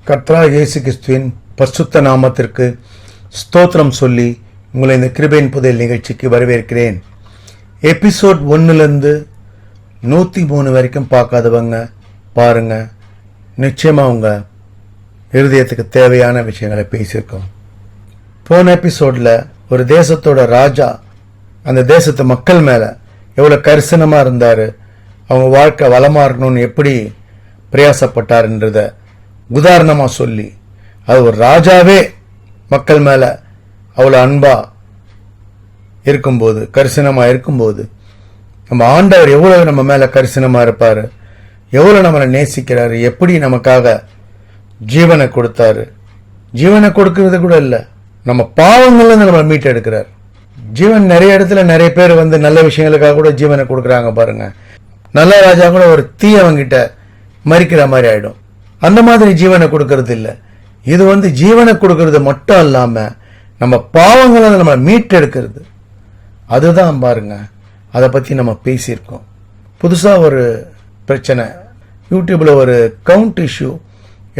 கர்த்தராகிய இயேசு கிறிஸ்துவின் பரிசுத்த நாமத்திற்கு ஸ்தோத்திரம் சொல்லி உங்களை இந்த கிருபையின் புதையல் நிகழ்ச்சிக்கு வரவேற்கிறேன். எபிசோட் 1லேருந்து 103 வரைக்கும் பார்க்காதவங்க பாருங்க. நிச்சயமாக உங்கள் இருதயத்துக்கு தேவையான விஷயங்களை பேசியிருக்கோம். போன எபிசோடில் ஒரு தேசத்தோட ராஜா அந்த தேசத்து மக்கள் மேலே எவ்வளோ கரிசனமாக இருந்தார், அவங்க வாழ்க்கை வளமாக இருக்கணும்னு எப்படி பிரயாசப்பட்டார்ன்றத உதாரணமாக சொல்லி, அது ஒரு ராஜாவே மக்கள் மேலே அவ்வளோ அன்பா இருக்கும்போது, கரிசனமாக இருக்கும்போது, நம்ம ஆண்டவர் எவ்வளோ நம்ம மேலே கரிசனமாக இருப்பார், எவ்வளோ நம்மளை நேசிக்கிறாரு, எப்படி நமக்காக ஜீவனை கொடுத்தாரு. ஜீவனை கொடுக்கறது கூட இல்லை, நம்ம பாவங்கள்லேருந்து நம்மளை மீட்டு எடுக்கிறார். ஜீவன் நிறைய இடத்துல நிறைய பேர் நல்ல விஷயங்களுக்காக கூட ஜீவனை கொடுக்குறாங்க பாருங்க. நல்ல ராஜா கூட ஒரு தீயவங்கிட்ட மறிக்கிற மாதிரி ஆயிடும். அந்த மாதிரி ஜீவனை கொடுக்கறது இல்லை. இது ஜீவனை கொடுக்கறது மட்டும் இல்லாம நம்ம பாவங்களை நம்ம மீட்டெடுக்கிறது. அதுதான் பாருங்க, அதை பத்தி நம்ம பேசியிருக்கோம். புதுசா ஒரு பிரச்சனை யூடியூப்ல ஒரு கவுண்ட் இஷ்யூ,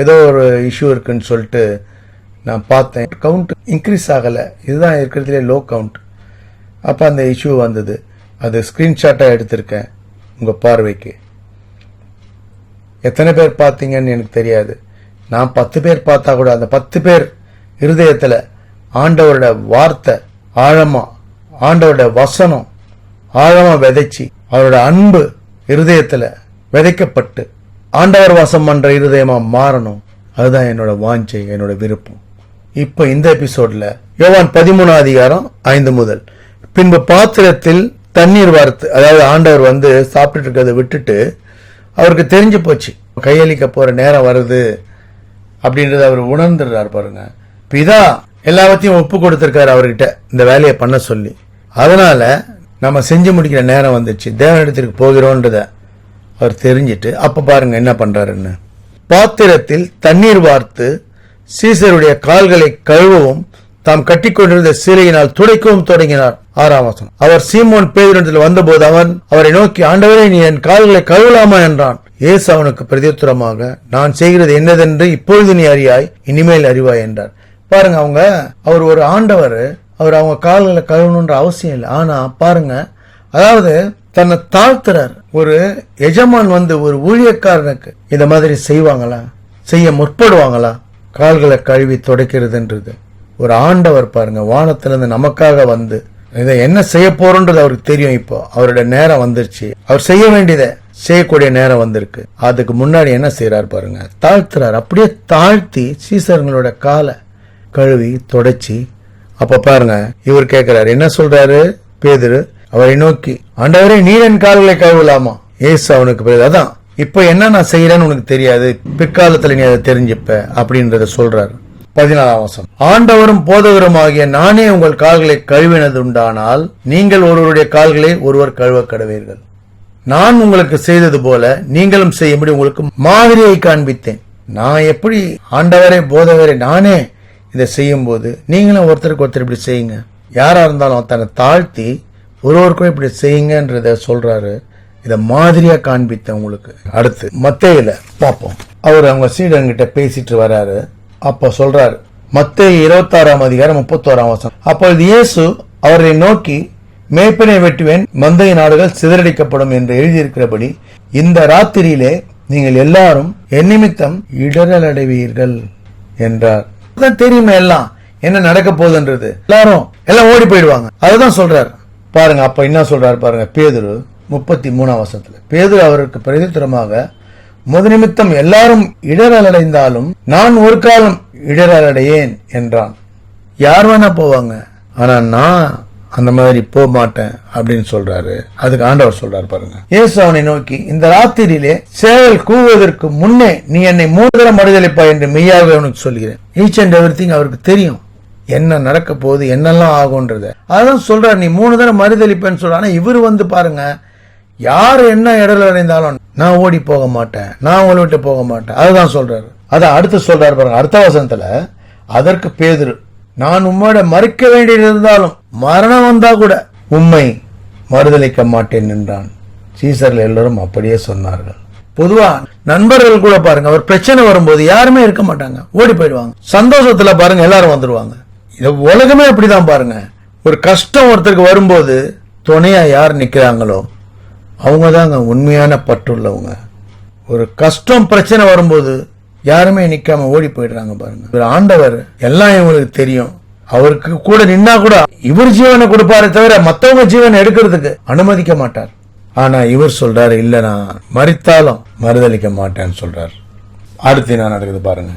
ஏதோ ஒரு இஷ்யூ இருக்குன்னு சொல்லிட்டு நான் பார்த்தேன். கவுண்ட் இன்க்ரீஸ் ஆகலை, இதுதான் இருக்கிறதுலே லோ கவுண்ட். அப்போ அந்த இஷ்யூ வந்தது. அது ஸ்கிரீன்ஷாட்டாக எடுத்திருக்கேன் உங்கள் பார்வைக்கு. எத்தனை பேர் பார்த்தீங்கன்னு எனக்கு தெரியாது. நான் 10 பேர் பார்த்தா கூட அந்த 10 பேர் இருதயத்தில் ஆண்டவரோட வார்த்தை ஆழமா, ஆண்டவரோட வசனம் ஆழமா விதைச்சி, அவரோட அன்பு இருதயத்தில் விதைக்கப்பட்டு ஆண்டவர் வாசம் பண்ற இருதயமா மாறணும். அதுதான் என்னோட வாஞ்சை, என்னோட விருப்பம். இப்ப இந்த எபிசோட்ல யோவான் 13 அதிகாரம் 5 முதல், பின்பு பாத்திரத்தில் தண்ணீர் வார்த்து, அதாவது ஆண்டவர் சாப்பிட்டு இருக்கிறத விட்டுட்டு அவருக்கு தெரிஞ்சு போச்சு கையளிக்க போற நேரம் வருது அப்படின்றத அவர் உணர்ந்துடுறார் பாருங்க. பிதா எல்லாத்தையும் ஒப்பு கொடுத்திருக்காரு அவர்கிட்ட இந்த வேலையை பண்ண சொல்லி. அதனால நம்ம செஞ்சு முடிக்கிற நேரம் வந்துச்சு, தேவனிடத்திற்கு போகிறோன்றத அவர் தெரிஞ்சிட்டு அப்ப பாருங்க என்ன பண்றாருன்னு. பாத்திரத்தில் தண்ணீர் வார்த்து சீசருடைய கால்களை கழுவவும் தாம் கட்டிக்கொண்டிருந்த சீலையினால் துடைக்கவும் தொடங்கினார். 6ஆம் வசனம். அவர் சீமோன் பேதுருவிடத்தில் வந்தபோது அவன் அவரை நோக்கி, ஆண்டவரே, நீ என் கால்களை கழுவலாமா என்றான். இயேசு அவனுக்கு பிரதியுத்தரமாக, நான் செய்கிறது என்னதென்று இப்பொழுது நீ அறியாய், இனிமேல் அறிவாய் என்றார். பாருங்க, அவர் ஒரு ஆண்டவர், அவர் அவங்க கால்களை கழுவணுன்ற அவசியம் இல்லை. ஆனா பாருங்க, அதாவது தன்னை தாழ்த்துறார். ஒரு எஜமான் ஒரு ஊழியக்காரனுக்கு இந்த மாதிரி செய்வாங்களா, செய்ய முற்படுவாங்களா? கால்களை கழுவி துடைக்கிறதுன்றது ஒரு ஆண்டவர் பாருங்க, வானத்திலிருந்து நமக்காக இதை என்ன செய்ய போறோன்றது அவருக்கு தெரியும். இப்போ அவருடைய நேரம் வந்துருச்சு, அவர் செய்ய வேண்டியதை செய்யக்கூடிய நேரம் வந்திருக்கு. அதுக்கு முன்னாடி என்ன செய்யறாரு பாருங்க, தாழ்த்துறாரு. அப்படியே தாழ்த்தி சீசர்களோட காலை கழுவி தொடச்சி, அப்ப பாருங்க இவர் கேட்கிறாரு, என்ன சொல்றாரு பேதுரு? அவரை நோக்கி, ஆண்டவரே, நீர் என் கால்களை கழுவலாமா? ஏசு அவனுக்கு அதான், இப்ப என்ன நான் செய்யறேன்னு உனக்கு தெரியாது, பிற்காலத்துல நீ அதை தெரிஞ்சுப்ப அப்படின்றத சொல்றாரு. 14ஆம் வசனம். ஆண்டவரும் போதகரும் ஆகிய நானே உங்கள் கால்களை கழுவினது உண்டானால் நீங்கள் ஒருவருடைய கால்களை ஒருவர் கழுவ கடவீர்கள். நான் உங்களுக்கு செய்தது போல நீங்களும் செய்யும்படி உங்களுக்கு மாதிரியை காண்பித்தேன். நான் எப்படி ஆண்டவரே போதகரே நானே இதை செய்யும் போது நீங்களும் ஒருத்தருக்கு ஒருத்தர் இப்படி செய்யுங்க. யாரா இருந்தாலும் தன்னை தாழ்த்தி ஒருவருக்கும் இப்படி செய்யுங்கன்றத சொல்றாரு. இதை மாதிரியா காண்பித்தேன் உங்களுக்கு. அடுத்து மத்தேயுல பார்ப்போம். அவர் அவங்க சீடங்கிட்ட பேசிட்டு வர்றாரு. அப்ப சொல்றாரு, மத்தேயு 26ஆம் அதிகாரம் 31ஆம் வசனம். அப்பொழுது இயேசு அவரை நோக்கி, மேய்ப்பனை வெட்டுவேன், மந்தையின் ஆடுகள் சிதறடிக்கப்படும் என்று எழுதியிருக்கிறபடி இந்த ராத்திரியிலே நீங்கள் எல்லாரும் என் நிமித்தம் இடரல் அடைவீர்கள் என்றார். தெரியுமா எல்லாம் என்ன நடக்க போகுதுன்றது? எல்லாம் ஓடி போயிடுவாங்க. அதுதான் சொல்றாரு பாருங்க. அப்ப என்ன சொல்றாரு பாருங்க, பேதுரு 33ஆம் வசனத்துல, பேதுரு அவருக்கு பிரதித்திரமாக, முது நிமித்தம் எல்லாரும் இடரல் அடைந்தாலும் நான் ஒரு காலம் இடரல் அடையேன் என்றான். யார் வேணா போவாங்க, ஆனா நான் அந்த மாதிரி போக மாட்டேன் அப்படின்னு சொல்றாரு. அதுக்கு ஆண்டவர் சொல்றாரு பாருங்க, இயேசு அவனை நோக்கி, இந்த ராத்திரியிலே சேவல் கூவுவதற்கு முன்னே நீ என்னை 3 தடவை மறுதலிப்பாய் என்று மெய்யாக அவனுக்கு சொல்கிறேன். ஈச் அண்ட் எவ்ரிதிங் அவருக்கு தெரியும் என்ன நடக்க போகுது, என்னெல்லாம் ஆகும்ன்றத. அதான் சொல்றாரு, நீ 3 தடவை மறுதலிப்பேன்னு சொல்ற. ஆனா இவரு பாருங்க, யாரு என்ன இடர்ல அடைந்தாலும் நான் ஓடி போக மாட்டேன், நான் உங்களை விட்டு போக மாட்டேன். அதுதான் சொல்றாரு. அதான் அடுத்து சொல்றாரு பாருங்க, அடுத்த வசனத்துல, அதற்கு பேதுரு, நான் உம்மோட மறுக்க வேண்டியிருந்தாலும் மரணம் வந்தா கூட உம்மை மறுதலிக்க மாட்டேன் என்றான். சீசர்கள் எல்லாரும் அப்படியே சொன்னார்கள். பொதுவா நண்பர்கள் கூட பாருங்க, ஒரு பிரச்சனை வரும்போது யாருமே இருக்க மாட்டாங்க, ஓடி போயிடுவாங்க. சந்தோஷத்துல பாருங்க எல்லாரும் வந்துருவாங்க. இது உலகமே அப்படிதான் பாருங்க. ஒரு கஷ்டம் ஒருத்தருக்கு வரும்போது துணையா யார் நிக்கிறாங்களோ அவங்க தாங்க உண்மையான பற்றுள்ளவங்க. ஒரு கஷ்டம் பிரச்சனை வரும்போது யாருமே நிக்காம ஓடி போயிடுறாங்க பாருங்க. ஒரு ஆண்டவர் எல்லாம் இவங்களுக்கு தெரியும், அவருக்கு கூட நின்னா கூட இவர் ஜீவனை கொடுப்பாரு தவிர மத்தவங்க ஜீவனை எடுக்கிறதுக்கு அனுமதிக்க மாட்டார். ஆனா இவர் சொல்றாரு, இல்ல நான் மரித்தாலும் மறுதளிக்க மாட்டேன்னு சொல்றாரு. அடுத்து என்ன நடக்குது பாருங்க.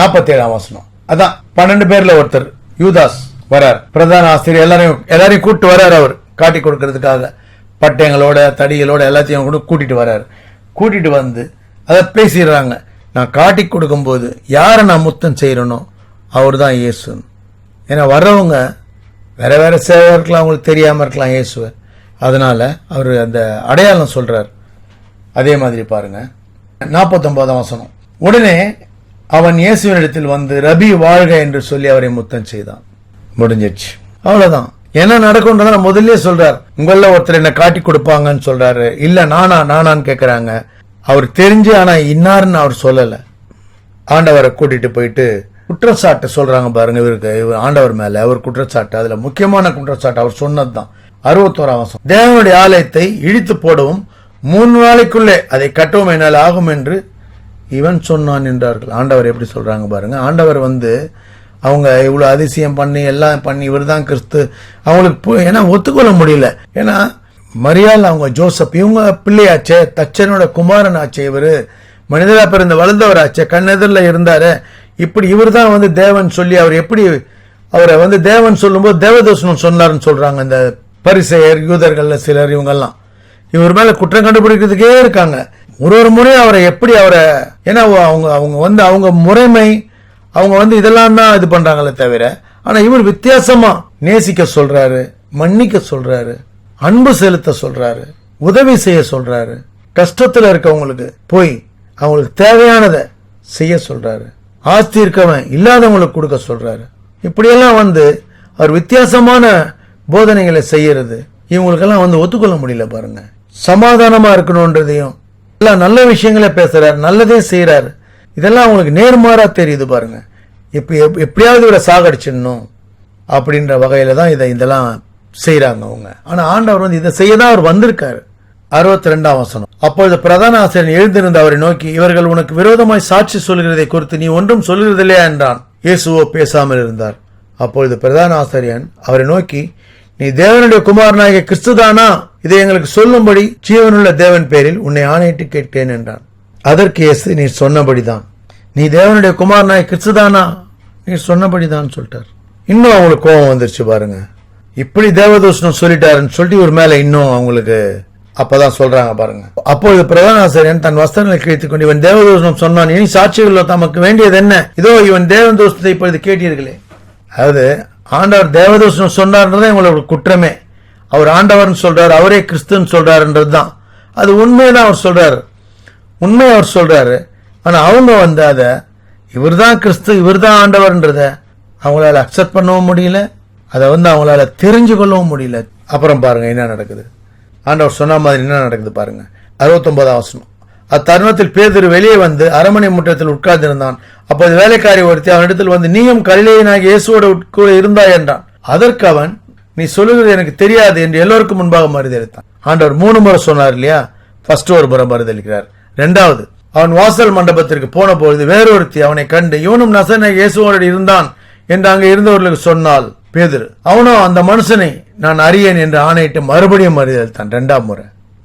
47ஆம் வசனம். அதான் 12 பேர்ல ஒருத்தர் யூதாஸ் வரார். பிரதான ஆசிரியர் எல்லாரையும் கூட்டு வர்றாரு. அவர் காட்டி கொடுக்கறதுக்காக பட்டயங்களோட தடிகளோட எல்லாத்தையும் கூட கூட்டிட்டு வர்றாரு. கூட்டிட்டு வந்து அதை பேசிடுறாங்க. நான் காட்டி கொடுக்கும் போது யாரை நான் முத்தம் செய்யறனோ அவர் தான் இயேசு. ஏன்னா வர்றவங்க வேற வேற சேவை இருக்கலாம், அவங்களுக்கு தெரியாம இருக்கலாம் இயேசுவை. அதனால அவர் அந்த அடையாளம் சொல்றார். அதே மாதிரி பாருங்க 49ஆம் வசனம். உடனே அவன் இயேசுவினிடத்தில் வந்து ரபி வாழ்க என்று சொல்லி அவரை முத்தம் செய்தான். முடிஞ்சிச்சு, அவ்வளவுதான். என்ன நடக்கும்ன்றத முதல்ல சொல்றார். உங்கள ஒருத்தர் என்ன காட்டி கொடுப்பாங்கன்னு சொல்றாரு. இல்ல நானான்னு கேக்குறாங்க. அவர் தெரிஞ்சு ஆனா இன்னாருன்னு அவர் சொல்லல. ஆண்டவரை கூட்டிட்டு போயிட்டு குற்றச்சாட்டு சொல்றாங்க பாருங்க. இவருக்கு ஆண்டவர் மேல அவர் குற்றச்சாட்டு, அதுல முக்கியமான குற்றச்சாட்டு அவர் சொன்னதுதான். 61ஆம் வசனம். தேவனுடைய ஆலயத்தை இடித்து போடவும் 3 நாளைக்குள்ளே அதை கட்டவும் என்னால் ஆகும் என்று இவன் சொன்னான் என்றார்கள். ஆண்டவர் எப்படி சொல்றாங்க பாருங்க. ஆண்டவர் வந்து அவங்க இவ்வளவு அதிசயம் பண்ணி எல்லாம் பண்ணி இவர் தான் கிறிஸ்து அவங்களுக்கு ஏன்னா ஒத்துக்கொள்ள முடியல. ஏன்னா மரியாள் அவங்க ஜோசப் இவங்க பிள்ளையாச்சே, தச்சனோட குமாரன் ஆச்சே, இவரு மனிதரா பிறந்த வளர்ந்தவர் ஆச்சே, கண்ணெதிரில் இருந்தாரு. இப்படி இவர் தான் வந்து தேவன் சொல்லி அவர் எப்படி அவரை வந்து தேவன் சொல்லும் போது தேவதூஷணம் சொன்னார்னு சொல்றாங்க. இந்த பரிசேயர் யூதர்கள்ல சிலர் இவங்கெல்லாம் இவர் மேல குற்றம் கண்டுபிடிக்கிறதுக்கே இருக்காங்க. ஒரு முறையும் அவரை எப்படி அவரை ஏன்னா அவங்க வந்து அவங்க முறைமை அவங்க வந்து இதெல்லாம் தான் இது பண்றாங்களே தவிர, ஆனா இவர் வித்தியாசமா நேசிக்க சொல்றாரு, மன்னிக்க சொல்றாரு, அன்பு செலுத்த சொல்றாரு, உதவி செய்ய சொல்றாரு, கஷ்டத்துல இருக்கவங்களுக்கு போய் அவங்களுக்கு தேவையானதை செய்ய சொல்றாரு, ஆஸ்தி இருக்கவன் இல்லாதவங்களுக்கு கொடுக்க சொல்றாரு. இப்படியெல்லாம் வந்து அவர் வித்தியாசமான போதனைகளை செய்யறது இவங்களுக்கெல்லாம் வந்து ஒத்துக்கொள்ள முடியல பாருங்க. சமாதானமா இருக்கணும்ன்றதையும் எல்லாம் நல்ல விஷயங்களை பேசுறாரு, நல்லதே செய்யறாரு. இதெல்லாம் அவங்களுக்கு நேர்மாறா தெரியுது பாருங்க. எப்படியாவது இவரை சாகடிச்சிடணும் அப்படின்ற வகையில தான் இதெல்லாம் செய்யறாங்க அவங்க. ஆனா ஆண்டவர் வந்து இதை செய்யதான் அவர் வந்திருக்காரு. 62ஆம் வசனம். அப்பொழுது பிரதான ஆசிரியர் எழுந்திருந்த அவரை நோக்கி, இவர்கள் உனக்கு விரோதமாய் சாட்சி சொல்கிறதை குறித்து நீ ஒன்றும் சொல்கிறதில்லையா என்றான். இயேசுவோ பேசாமல் இருந்தார். அப்பொழுது பிரதான ஆசிரியன் அவரை நோக்கி, நீ தேவனுடைய குமாரனாகிய கிறிஸ்துதானா? இதை எங்களுக்கு சொல்லும்படி ஜீவனுள்ள தேவன் பேரில் உன்னை ஆணையிட்டு கேட்கிறேன் என்றான். அதற்கு இயேசு, நீ சொன்னபடிதான். நீ தேவனுடைய குமாரனாகிய கிறிஸ்துதானா? நீ சொன்னபடிதான் சொல்லிட்டார். இன்னும் அவங்களுக்கு கோபம் வந்துருச்சு பாருங்க. இப்படி தேவதூஷணம் சொல்லிட்டாருன்னு சொல்லிட்டு இவர் மேல இன்னும் அவங்களுக்கு அப்பதான் சொல்றாங்க பாருங்க. அப்பொழுது பிரதான ஆசிரியன் தன் வஸ்திரங்களை கிழித்துக் கொண்டு, இவன் தேவதூஷணம் சொன்னான், இனி சாட்சிகள் தமக்கு வேண்டியது என்ன? இதோ இவன் தேவதூஷணத்தை இப்பொழுது கேட்டீர்களே. அதாவது ஆண்டவர் தேவதூஷணம் சொன்னார்ன்றதான் இவங்களோட குற்றமே. அவர் ஆண்டவர்னு சொல்றாரு, அவரே கிறிஸ்துன்னு சொல்றாருன்றதுதான். அது உண்மைதான் அவர் சொல்றாரு, உண்மையை அவர் சொல்றாரு. ஆனா அவங்க வந்து அத இவர் தான் கிறிஸ்து, இவர் தான் ஆண்டவர்ன்றத அவங்களால அக்செப்ட் பண்ணவும் முடியல, அதை வந்து அவங்களால தெரிஞ்சு கொள்ளவும் முடியல. அப்புறம் பாருங்க என்ன நடக்குது. ஆண்டவர் சொன்ன மாதிரி என்ன நடக்குது பாருங்க. 69ஆம் வசனம். அத்தருணத்தில் பேதுரு வெளியே வந்து அரமனை முற்றத்தில் உட்கார்ந்திருந்தான். அப்போது வேலைக்காரி ஒருத்தி அவனிடத்தில் வந்து, நீயும் கலிலேயனாகிய இயேசுவோடு கூட இருந்தாய் என்றான். அதற்கு அவன், நீ சொல்லுகிறது எனக்கு தெரியாது என்று எல்லோருக்கும் முன்பாக மறுதளித்தான். ஆண்டவர் 3 முறை சொன்னார் இல்லையா? ஃபர்ஸ்ட் ஒரு முறை மறுதளிக்கிறார். 2வது, அவன் வாசல் மண்டபத்திற்கு போன பொழுது வேறொருத்தி அவனை கண்டு, இவனும் நசரேயனாகிய இயேசுவோடு இருந்தான் என்று அங்கே இருந்தவர்களுக்கு சொன்னால் பேதுரு, அவனோ அந்த மனுஷனை நான் அறியேன் என்று ஆணையிட்டு மறுபடியும் மறுதளித்தான் 2ஆம் முறை.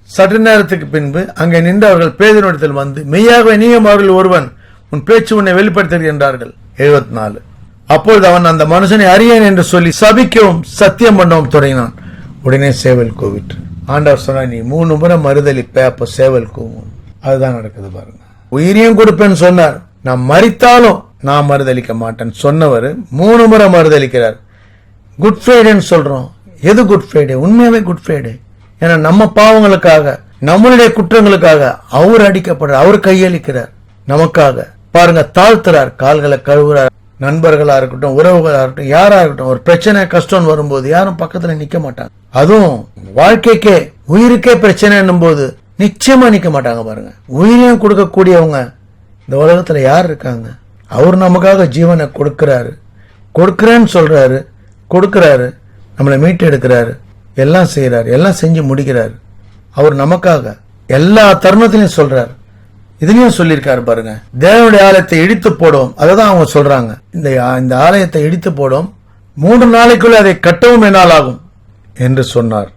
சற்று நேரத்துக்கு பின்பு அங்கே நின்றவர்கள் பேதுருவிடத்தில் வந்து, மெய்யாகவே நீயும் அவர்கள் ஒருவன், உன் பேச்சு உன்னை வெளிப்படுத்துகிறது என்றார்கள். 74. அப்பொழுது அவன் அந்த மனுஷனை அறியேன் என்று சொல்லி சபிக்கவும் சத்தியம் பண்ணவும் தொடங்கினான். உடனே சேவல் கூவிட்டு. ஆண்டவர் சொன்னா, நீ 3 முறை மறுதளிப்ப, அப்ப சேவல் கூவும். அதுதான் நடக்குது பாருங்க. உயிரையும் கொடுப்பேன்னு சொன்னார், நான் மரித்தாலும் நான் மறுதளிக்க மாட்டேன்னு சொன்னவர் 3 முறை மறுதளிக்கிறார். குட் ஃப்ரைடேன்னு சொல்றோம். எது குட் ஃப்ரைடே? உண்மையாவே குட் ஃப்ரைடே. ஏன்னா நம்ம பாவங்களுக்காக, நம்மளுடைய குற்றங்களுக்காக அவர் அடிக்கப்படுறார், அவர் கையளிக்கிறார் நமக்காக. பாருங்க, தாழ்த்துறார், கால்களை கழுவுறார். நண்பர்களா இருக்கட்டும், உறவுகளா இருக்கட்டும், யாரா இருக்கட்டும், ஒரு பிரச்சனை கஷ்டம் வரும்போது யாரும் பக்கத்துல நிக்க மாட்டாங்க. அதுவும் வாழ்க்கைக்கே உயிருக்கே பிரச்சனை என்னும் போது நிச்சயமா நிக்க மாட்டாங்க பாருங்க. உயிரையும் கொடுக்கக்கூடியவங்க இந்த உலகத்துல யார் இருக்காங்க? அவர் நமக்காக ஜீவனை கொடுக்கிறாரு, கொடுக்கிறேன்னு சொல்றாரு, கொடுக்கிறாரு, நம்மளை மீட்டு எடுக்கிறாரு, எல்லாம் செய்யறாரு, எல்லாம் செஞ்சு முடிக்கிறாரு. அவர் நமக்காக எல்லா தருணத்திலையும் சொல்றாரு. இதுலயும் சொல்லியிருக்காரு பாருங்க, தேவனுடைய ஆலயத்தை இடித்து போடும். அததான் அவங்க சொல்றாங்க, இந்த ஆலயத்தை இடித்து போடும், 3 நாளைக்குள்ள அதை கட்டவும் என்னால் ஆகும் என்று சொன்னார்.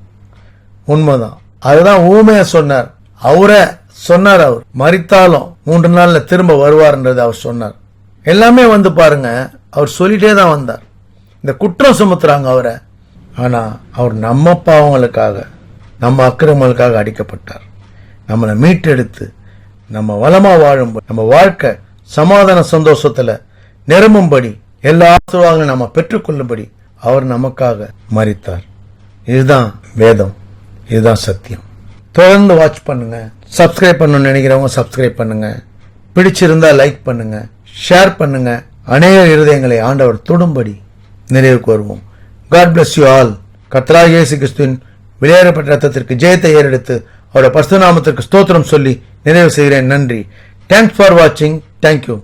உண்மைதான். அதுதான் ஊமையா சொன்னார். அவரை சொன்னார். அவர் மரித்தாலும் 3 நாள்ல திரும்ப வருவார்ன்றது அவர் சொன்னார். எல்லாமே வந்து பாருங்க, அவர் சொல்லிட்டே தான் வந்தார். இந்த குற்றம் சுமத்துறாங்க அவரை. ஆனா அவர் நம்ம பாவங்களுக்காக, நம்ம அக்கிரமங்களுக்காக அடிக்கப்பட்டார். நம்மளை மீட்டெடுத்து நம்ம வளமா வாழும்படி, நம்ம வாழ்க்கை சமாதான சந்தோஷத்துல நிரம்பும்படி, எல்லா ஆசீர்வாதங்களும் நம்ம பெற்றுக்கொள்ளும்படி அவர் நமக்காக மரித்தார். இதுதான் வேதம், இதுதான் சத்தியம். தொடர்ந்து வாட்ச் பண்ணுங்க. சப்ஸ்கிரைப் பண்ணணும்னு நினைக்கிறவங்க சப்ஸ்கிரைப் பண்ணுங்க. பிடிச்சிருந்தா லைக் பண்ணுங்க, ஷேர் பண்ணுங்க. அநேக இருதயங்களை ஆண்டவர் தொடும்படி நிறைவுக்கு வருவோம். God bless you all. கர்த்தராகிய இயேசு கிறிஸ்துவின் வெளியேறப்பட்ட ரத்தத்திற்கு ஜெயத்தை ஏறெடுத்து அவருடைய பரிசுத்த நாமத்திற்கு ஸ்தோத்திரம் சொல்லி நிறைவு செய்கிறேன். நன்றி. தேங்க்ஸ் ஃபார் வாட்சிங். தேங்க்யூ.